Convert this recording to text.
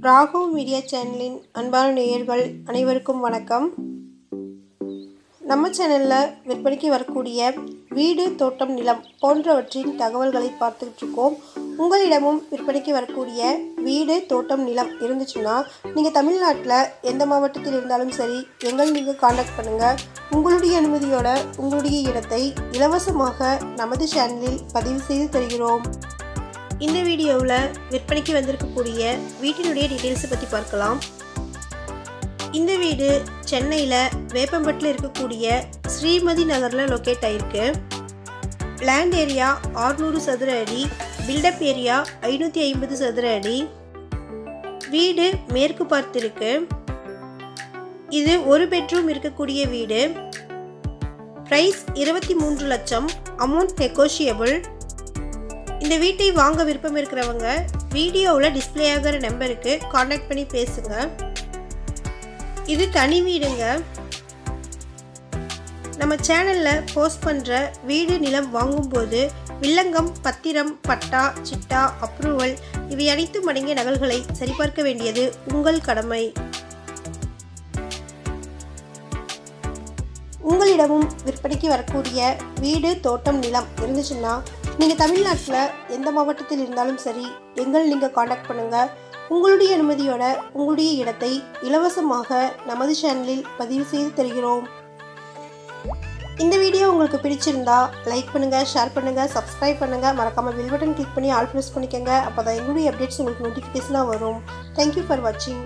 Raghav media சேனலின் அன்பான நேயர்கள் அனைவருக்கும் வணக்கம். நம்ம சேனலில் விற்பனைக்கு வரக்கூடிய வீடு, தோட்டம், நிலம் போன்றவற்றின் தகவல்களை பார்த்துக்கிட்டு இருக்கோம். உங்களிடமும் விற்பனைக்கு வரக்கூடிய வீடு, தோட்டம், நிலம் இருந்துச்சுன்னா நீங்கள் தமிழ்நாட்டில் எந்த மாவட்டத்தில் இருந்தாலும் சரி, நீங்கள் காண்டாக்ட் பண்ணுங்கள். உங்களுடைய அனுமதியோட உங்களுடைய இடத்தை இலவசமாக நமது சேனலில் பதிவு செய்து தருகிறோம். இந்த வீடியோவில் விற்பனைக்கு வந்திருக்கக்கூடிய வீட்டினுடைய டீட்டெயில்ஸை பற்றி பார்க்கலாம். இந்த வீடு சென்னையில் வேப்பம்பட்டில் இருக்கக்கூடிய ஸ்ரீமதி நகரில் லொக்கேட் ஆகிருக்கு. லேண்ட் ஏரியா 600 சதுர அடி, பில்டப் ஏரியா 550 சதுர அடி. வீடு மேற்கு பார்த்திருக்கு. இது ஒரு பெட்ரூம் இருக்கக்கூடிய வீடு. ப்ரைஸ் 23 லட்சம். Amount negotiable. இந்த வீட்டை வாங்க விருப்பம் இருக்கிறவங்க வீடியோவில் டிஸ்பிளே ஆகிற நம்பருக்கு காண்டாக்ட் பண்ணி பேசுங்க. இது தனி வீடுங்க. நம்ம சேனலில் போஸ்ட் பண்ணுற வீடு, நிலம் வாங்கும்போது வில்லங்கம், பத்திரம், பட்டா, சிட்டா, அப்ரூவல் இவை அனைத்தும் அடங்கிய நகல்களை சரிபார்க்க வேண்டியது உங்கள் கடமை. உங்களிடமும் விற்பனைக்கு வரக்கூடிய வீடு, தோட்டம், நிலம் இருந்துச்சுன்னா நீங்கள் தமிழ்நாட்டில் எந்த மாவட்டத்தில் இருந்தாலும் சரி, நீங்கள் காண்டாக்ட் பண்ணுங்கள். உங்களுடைய அனுமதியோட உங்களுடைய இடத்தை இலவசமாக நமது சேனலில் பதிவு செய்து தருகிறோம். இந்த வீடியோ உங்களுக்கு பிடிச்சிருந்தா லைக் பண்ணுங்கள், ஷேர் பண்ணுங்கள், சப்ஸ்கிரைப் பண்ணுங்கள். மறக்காமல் பெல் பட்டன் கிளிக் பண்ணி ஆல் ப்ரெஸ் பண்ணிக்கோங்க. அப்போ தான் எங்களுடைய அப்டேட்ஸ் உங்களுக்கு நோட்டிஃபிகேஷனாக வரும். தேங்க்யூ ஃபார் வாட்சிங்.